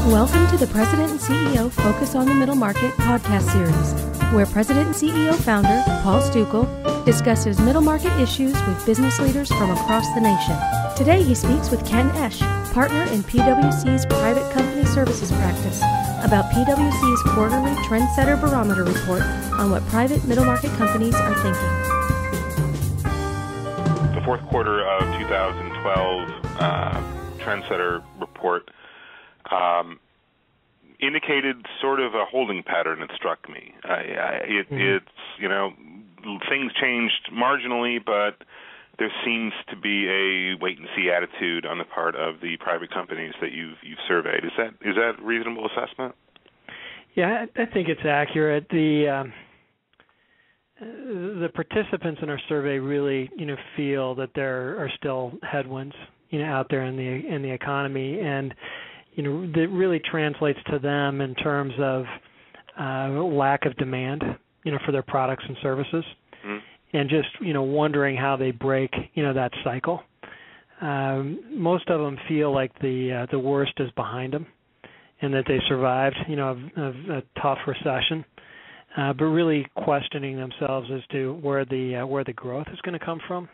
Welcome to the President and CEO Focus on the Middle Market podcast series, where President and CEO Founder Paul Stukel discusses middle market issues with business leaders from across the nation. Today he speaks with Ken Esch, partner in PwC's Private Company Services practice, about PwC's quarterly Trendsetter Barometer report on what private middle market companies are thinking. The fourth quarter of 2012 Trendsetter report indicated sort of a holding pattern that struck me. It's, things changed marginally, but there seems to be a wait-and-see attitude on the part of the private companies that you've surveyed. Is that a reasonable assessment? Yeah, I think it's accurate. The participants in our survey really, feel that there are still headwinds, out there in the economy, and that really translates to them in terms of lack of demand, for their products and services, and just wondering how they break that cycle. Most of them feel like the worst is behind them, and that they survived a tough recession, but really questioning themselves as to where the growth is going to come from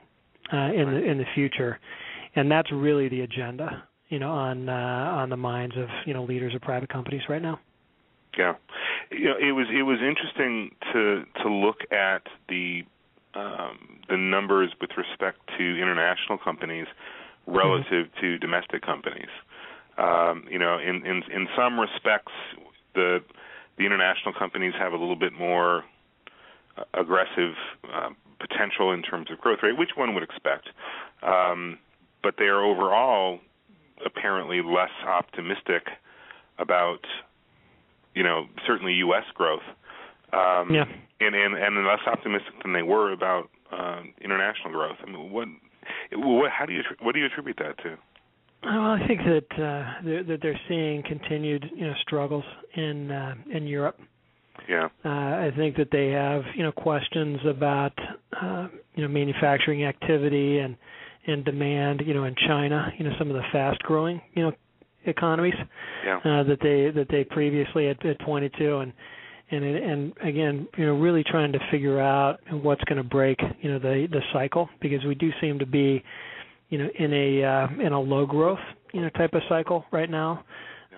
in the future, and that's really the agenda on the minds of leaders of private companies right now. Yeah, it was interesting to look at the numbers with respect to international companies relative to domestic companies. In some respects, the international companies have a little bit more aggressive potential in terms of growth rate, which one would expect. But they are overall apparently less optimistic about, certainly U.S. growth, and less optimistic than they were about international growth. I mean, what do you attribute that to? Well, I think that they're seeing continued struggles in Europe. Yeah. I think that they have questions about manufacturing activity and demand in China, some of the fast growing economies that they previously had pointed to, and again really trying to figure out what's going to break the cycle, because we do seem to be in a low growth type of cycle right now.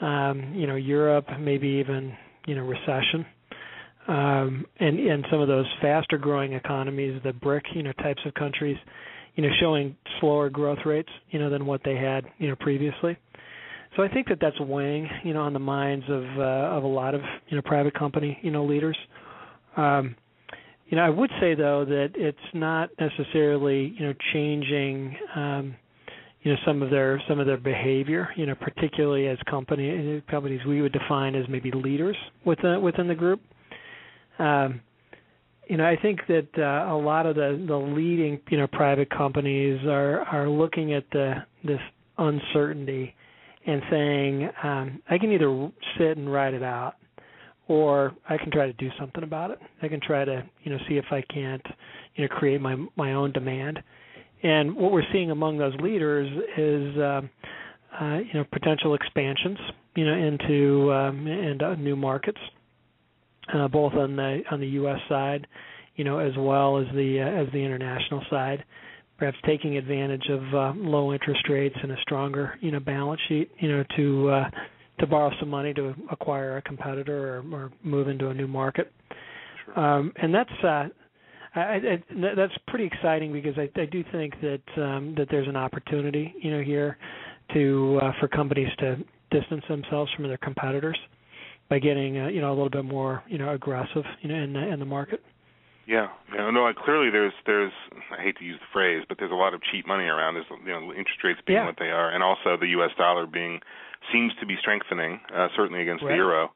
Europe, maybe even recession, and some of those faster growing economies, the BRIC types of countries, showing slower growth rates than what they had previously. So I think that that's weighing on the minds of a lot of private company leaders. I would say though that it's not necessarily changing some of their behavior, particularly as companies we would define as maybe leaders within the group. I think that a lot of the leading private companies are looking at this uncertainty and saying, I can either sit and ride it out, or I can try to do something about it. I can try to see if I can't create my own demand. And what we're seeing among those leaders is potential expansions into new markets, both on the U.S. side, as well as the international side. Perhaps taking advantage of low interest rates and a stronger balance sheet, to borrow some money to acquire a competitor or move into a new market. Sure. And that's pretty exciting, because I do think that there's an opportunity here for companies to distance themselves from their competitors by getting a little bit more aggressive in the market. Yeah, clearly there's I hate to use the phrase, but there's a lot of cheap money around. There's interest rates being what they are, and also the U.S. dollar seems to be strengthening, certainly against the euro.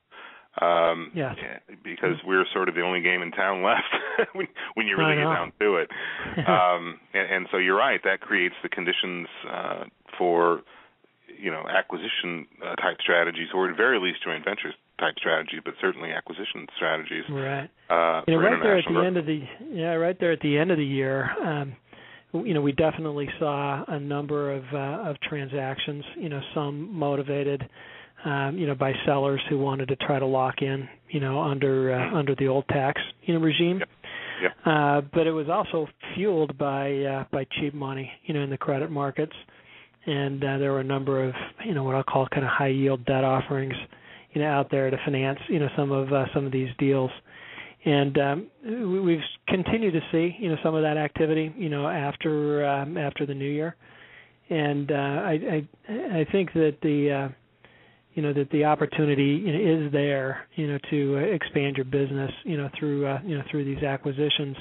Because we're sort of the only game in town left when you really get down to it. And so you're right, that creates the conditions for acquisition type strategies, or at very least joint ventures type strategy, but certainly acquisition strategies. Right. Right there at the end of the year, we definitely saw a number of transactions. Some motivated by sellers who wanted to try to lock in, under the old tax, regime. Yep. Yep. But it was also fueled by cheap money, in the credit markets, and there were a number of, what I'll call kind of high yield debt offerings, out there to finance, some of these deals. And we've continued to see, some of that activity, after the new year, and I think that the opportunity is there, to expand your business, through these acquisitions,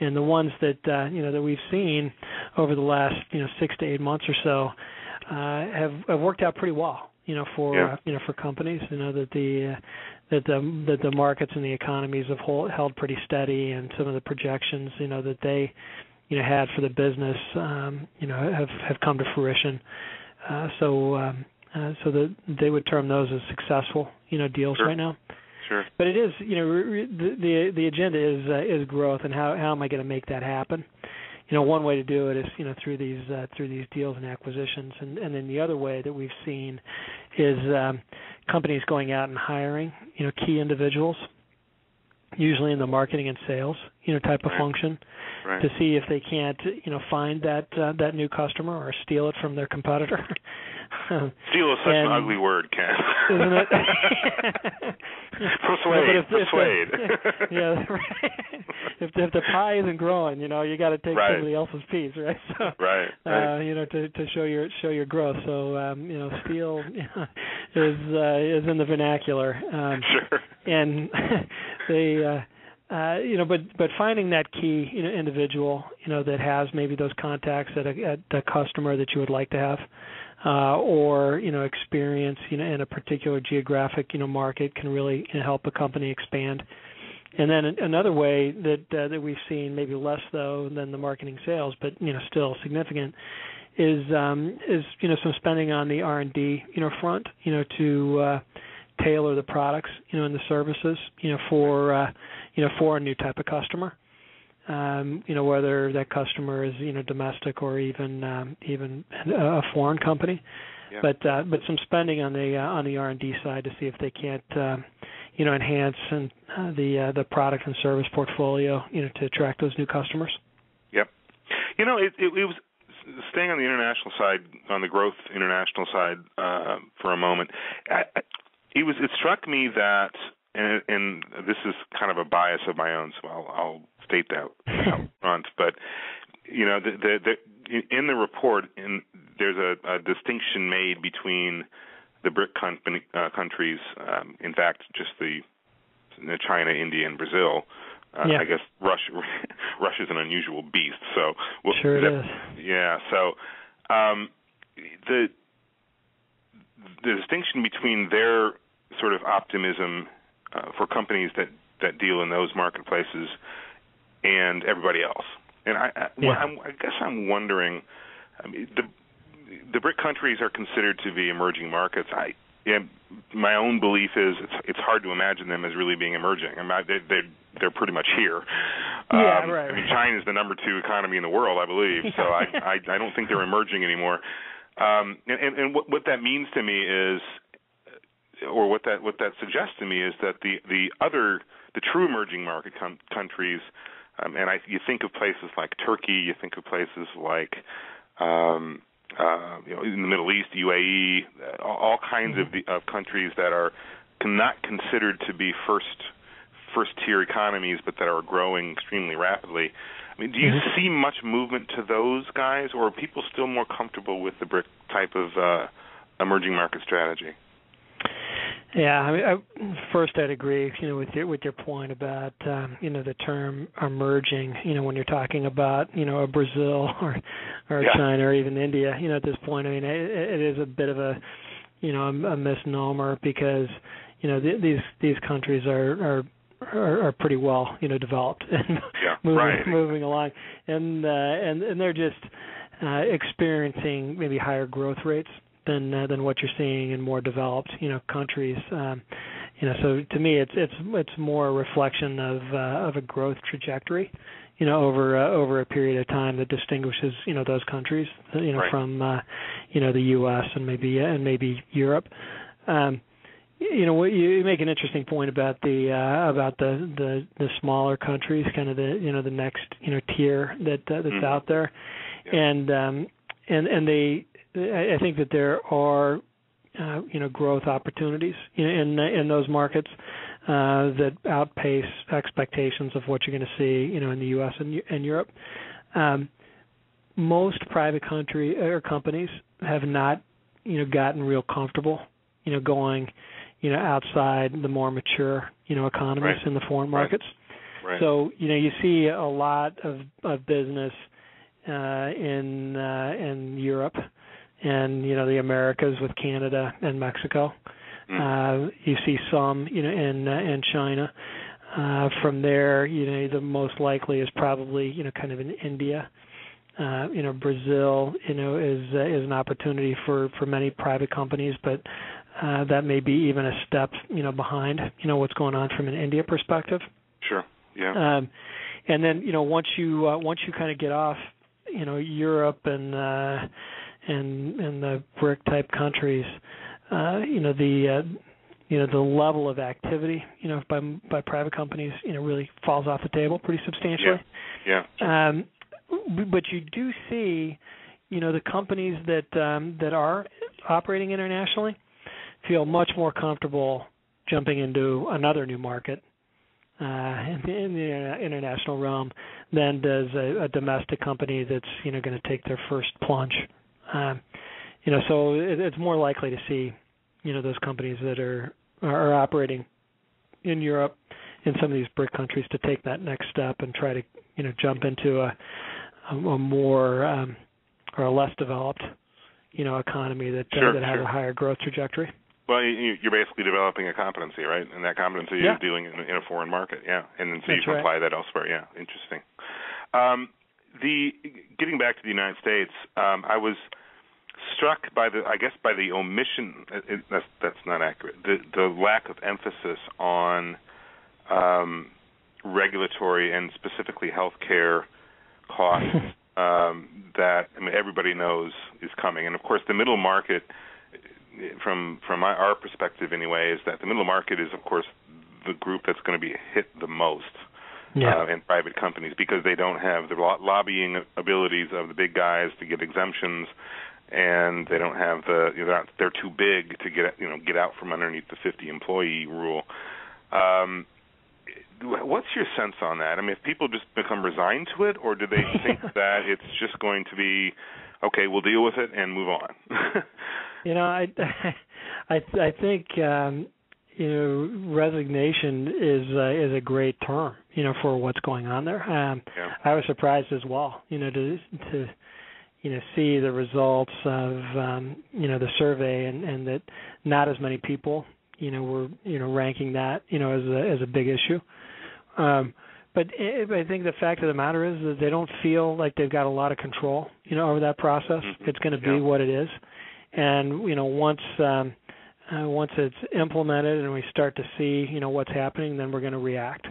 and the ones that that we've seen over the last 6 to 8 months or so have worked out pretty well, for companies, that the markets and the economies have held pretty steady, and some of the projections, that they had for the business, have come to fruition. So that they would term those as successful, deals right now. Sure. But it is, the agenda is growth, and how am I going to make that happen? One way to do it is, through these deals and acquisitions, and then the other way that we've seen is companies going out and hiring, key individuals, usually in the marketing and sales, type of function, to see if they can't, find that new customer or steal it from their competitor. Steal is such an ugly word, Ken. Isn't it? Persuade. Yeah, right. If the pie isn't growing, you got to take somebody else's piece, right? So, to show your growth. So, steal is in the vernacular. Sure. And they. But finding that key individual, that has maybe those contacts at a customer that you would like to have, or experience in a particular geographic market can really help a company expand. And then another way that we've seen, maybe less though than the marketing sales, but still significant, is some spending on the R&D front, to tailor the products and the services for a new type of customer, whether that customer is domestic or even a foreign company, but some spending on the R&D side to see if they can't enhance the product and service portfolio to attract those new customers. Yep. It was staying on the international side, on the growth international side for a moment. It struck me that, and this is kind of a bias of my own, so I'll state that out front. But in the report, there's a distinction made between the BRIC countries. In fact, just the China, India, and Brazil. I guess Russia's an unusual beast. So sure it is. Yeah. So the distinction between their sort of optimism for companies that deal in those marketplaces and everybody else. And I guess I'm wondering, the BRIC countries are considered to be emerging markets. My own belief is it's hard to imagine them as really being emerging. They're pretty much here. Right. China's the number 2 economy in the world, I believe. So I don't think they're emerging anymore. And what that means to me is, or what that suggests to me is that the true emerging market countries, and you think of places like Turkey, you think of places like in the Middle East, UAE, all kinds of countries that are not considered to be first tier economies, but that are growing extremely rapidly. Do you see much movement to those guys, or are people still more comfortable with the BRIC type of emerging market strategy? Yeah, first I'd agree, with your point about, the term emerging, when you're talking about, a Brazil or China or even India, at this point, it is a bit of a misnomer because, these countries are pretty well, developed and moving along, and they're just experiencing maybe higher growth rates than what you're seeing in more developed, countries. So to me, it's more a reflection of a growth trajectory, over a period of time that distinguishes, those countries, from, the U.S. and maybe Europe. You make an interesting point about the smaller countries, kind of the next tier that's out there, and I think that there are growth opportunities in those markets that outpace expectations of what you're going to see in the U.S. and Europe. Most private country or companies have not gotten real comfortable going outside the more mature economies in the foreign markets. Right. So you see a lot of business in Europe and the Americas with Canada and Mexico. You see some in China. From there, the most likely is probably kind of in India. Brazil is an opportunity for many private companies, but that may be even a step behind what's going on from an India perspective. Sure. Yeah. And then once you kind of get off Europe and the BRIC type countries, the level of activity by private companies really falls off the table pretty substantially. Yeah. But you do see the companies that are operating internationally feel much more comfortable jumping into another new market in the international realm than does a domestic company that's going to take their first plunge. So it's more likely to see those companies that are operating in Europe in some of these BRIC countries to take that next step and try to jump into a more or a less developed economy that has a higher growth trajectory. Well, you're basically developing a competency, right? And that competency is dealing in a foreign market, and then so you can apply that elsewhere. Yeah, interesting. Getting back to the United States, I was struck by the omission. That's not accurate. The lack of emphasis on regulatory and specifically healthcare costs that everybody knows is coming, and of course the middle market. From our perspective, anyway, is that the middle market is, of course, the group that's going to be hit the most in private companies because they don't have the lobbying abilities of the big guys to get exemptions, and they don't have they're too big to get out from underneath the 50 employee rule. What's your sense on that? I mean, if people just become resigned to it, or do they think that it's just going to be okay, we'll deal with it and move on? I think resignation is a great term for what's going on there. I was surprised as well to see the results of the survey and that not as many people were ranking that as a big issue. But I think the fact of the matter is that they don't feel like they've got a lot of control over that process. It's going to be what it is. And once it's implemented and we start to see what's happening, then we're going to react,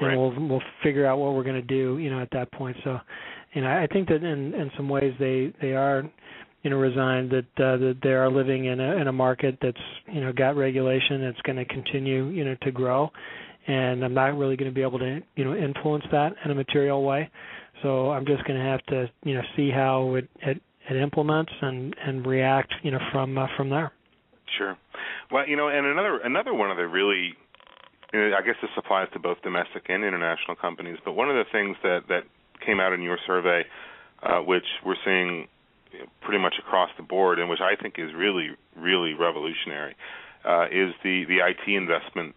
and we'll figure out what we're going to do at that point. So I think that in some ways they are resigned that they are living in a market that's got regulation that's going to continue to grow, and I'm not really going to be able to influence that in a material way. So I'm just going to have to see how it implements and react from there. Sure. Well, and another one of the really, I guess this applies to both domestic and international companies, but one of the things that came out in your survey, which we're seeing pretty much across the board and which I think is really, really revolutionary, is the IT investment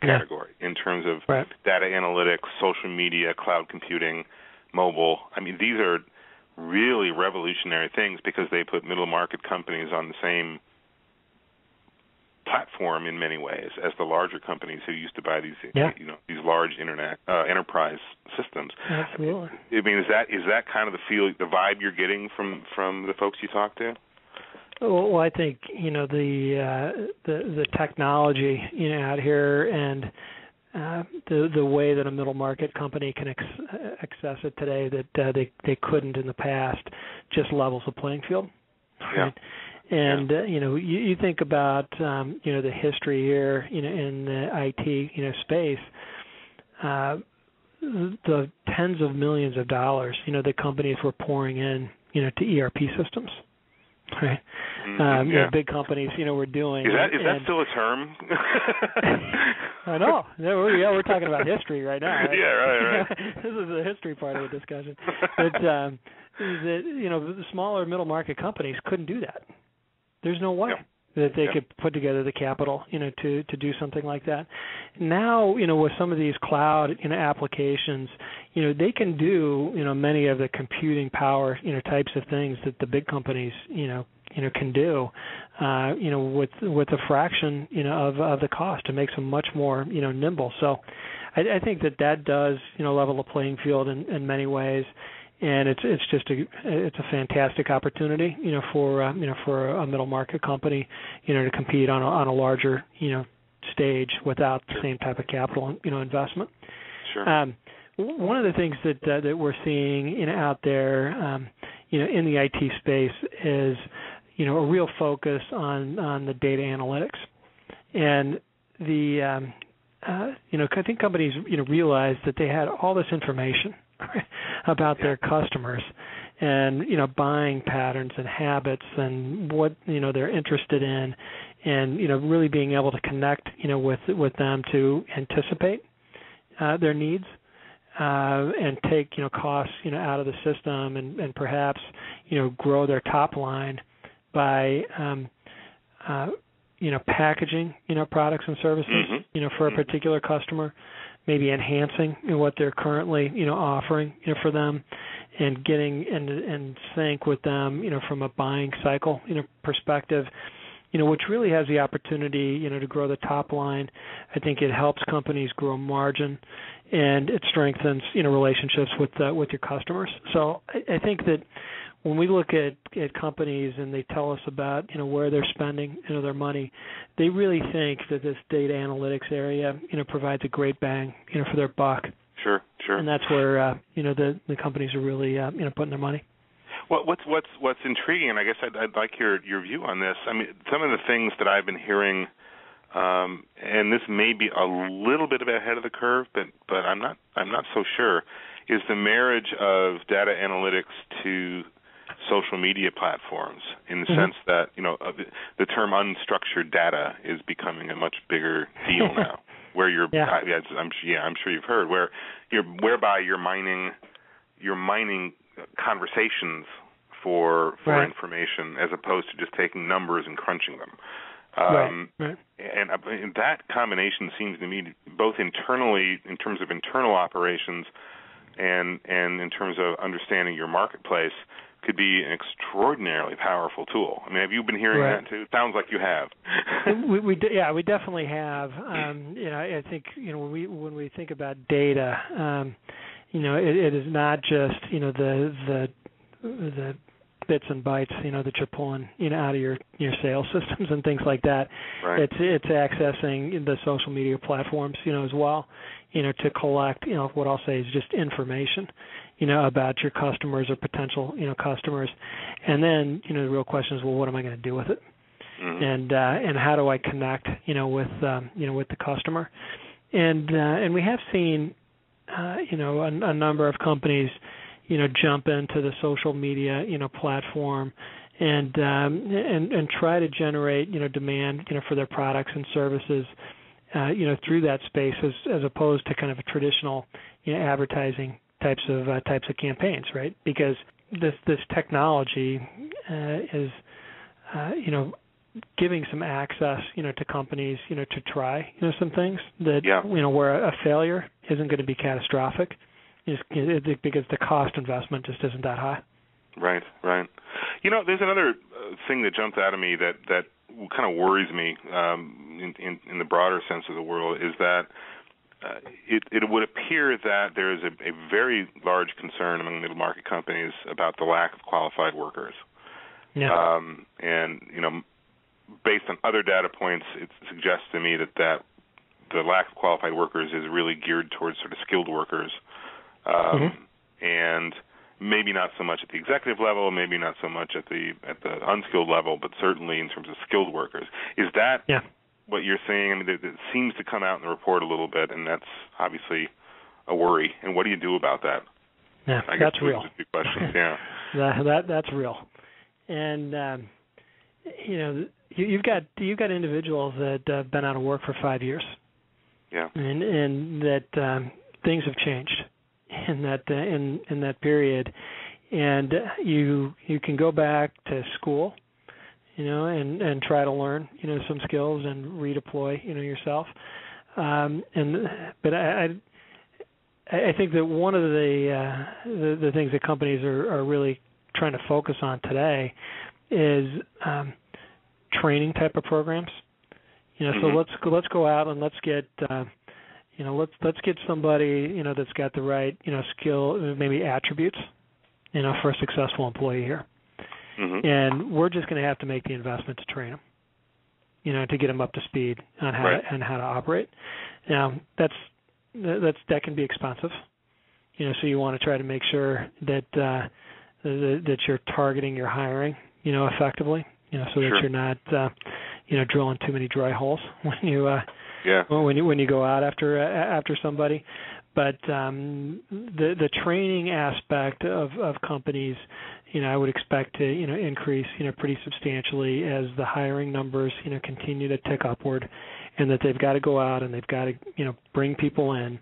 category in terms of data analytics, social media, cloud computing, mobile. I mean, these are really revolutionary things because they put middle market companies on the same platform in many ways as the larger companies who used to buy these these large internet enterprise systems. Absolutely. I mean, is that kind of the vibe you're getting from the folks you talk to? Well, I think the technology out here and the way that a middle market company can access it today that they couldn't in the past just levels the playing field. Yeah. Right? And you think about the history here, in the IT space, the tens of millions of dollars that companies were pouring in to ERP systems. Right, big companies, were doing. Is that still a term? I know. We're talking about history right now. Right? Yeah, right. This is the history part of the discussion. But the smaller middle market companies couldn't do that. There's no way that they could put together the capital, to do something like that. Now, with some of these cloud, applications, they can do, many of the computing power, types of things that the big companies, can do, with a fraction, of the cost. It makes them much more, nimble. So, I think that does, level the playing field in many ways. And it's a fantastic opportunity, for a middle market company, to compete on a larger, stage without the same type of capital, investment. Sure. One of the things that we're seeing, out there, in the IT space is, a real focus on the data analytics, and I think companies, realized that they had all this information about their customers and buying patterns and habits and what they're interested in, and really being able to connect with them to anticipate their needs and take costs out of the system, and perhaps grow their top line by packaging products and services for a particular customer, maybe enhancing what they're currently offering for them, and getting in sync with them from a buying cycle perspective, which really has the opportunity to grow the top line. I think it helps companies grow margin, and it strengthens relationships with your customers. So I think that when we look at companies and they tell us about where they're spending their money, they really think that this data analytics area provides a great bang for their buck. Sure. And that's where the companies are really putting their money. Well, what's intriguing, and I guess I'd like your view on this. I mean, some of the things that I've been hearing, and this may be a little bit ahead of the curve, but I'm not so sure, is the marriage of data analytics to social media platforms, in the sense that the term unstructured data is becoming a much bigger deal now, where I'm sure you've heard, whereby you're mining conversations for information, as opposed to just taking numbers and crunching them. And that combination seems to me, both internally in terms of internal operations and in terms of understanding your marketplace, could be an extraordinarily powerful tool. I mean, have you been hearing that too? It sounds like you have. we definitely have. I think when we think about data, it is not just the bits and bytes that you're pulling out of your sales systems and things like that. Right. It's accessing the social media platforms as well, to collect what I'll say is just information about your customers or potential customers, and then the real question is, well, what am I going to do with it? And how do I connect with the customer? And we have seen a number of companies jump into the social media platform and try to generate demand for their products and services through that space, as opposed to kind of a traditional advertising types of campaigns, right? Because this technology is giving some access to companies to try some things that where a failure isn't going to be catastrophic, because the cost investment just isn't that high. Right. There's another thing that jumped out at me that kind of worries me in the broader sense of the world, is that it would appear that there is a very large concern among middle market companies about the lack of qualified workers. Yeah. And based on other data points, it suggests to me that the lack of qualified workers is really geared towards sort of skilled workers. And maybe not so much at the executive level, maybe not so much at the unskilled level, but certainly in terms of skilled workers. Is that what you're saying? I mean, it seems to come out in the report a little bit, and that's obviously a worry. And what do you do about that? Yeah, that's real. Two questions. Yeah, that's real. And you've got individuals that have been out of work for 5 years. Yeah, and that things have changed in that period, and you can go back to school, and try to learn some skills and redeploy yourself. But I think that one of the things that companies are really trying to focus on today is training type of programs. So let's go out and let's get let's get somebody that's got the right skill, maybe attributes for a successful employee here. And we're just going to have to make the investment to train them, to get them up to speed on how to operate. Now that can be expensive, so you want to try to make sure that that you're targeting your hiring, effectively, so that you're not drilling too many dry holes when you go out after somebody. But the training aspect of companies, I would expect to increase pretty substantially as the hiring numbers continue to tick upward, and that they've got to go out and they've got to bring people in,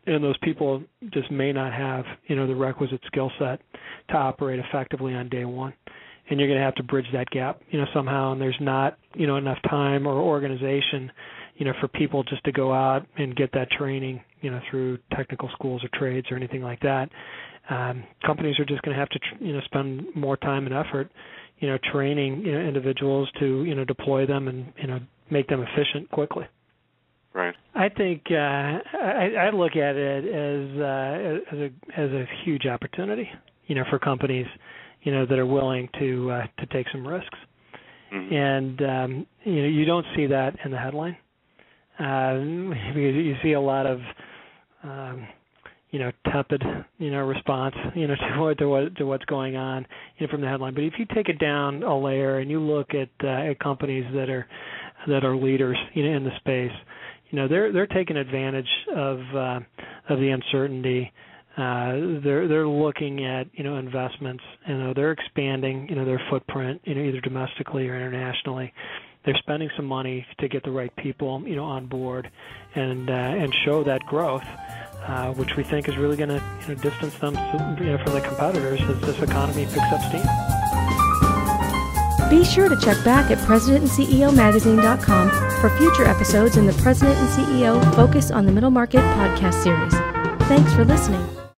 and those people just may not have the requisite skill set to operate effectively on day one. And you're going to have to bridge that gap, somehow. And there's not, enough time or organization, for people just to go out and get that training, through technical schools or trades or anything like that. Companies are just going to have to, spend more time and effort, training, individuals to, deploy them and, make them efficient quickly. Right. I think I look at it as a huge opportunity, for companies, that are willing to take some risks. And you don't see that in the headline, because you see a lot of tepid response to what's going on from the headline. But if you take it down a layer and you look at companies that are leaders in the space, they're taking advantage of the uncertainty. They're looking at investments. They're expanding their footprint either domestically or internationally. They're spending some money to get the right people on board and show that growth, which we think is really going to distance them from the competitors as this economy picks up steam. Be sure to check back at PresidentandCEOMagazine.com for future episodes in the President and CEO Focus on the Middle Market podcast series. Thanks for listening.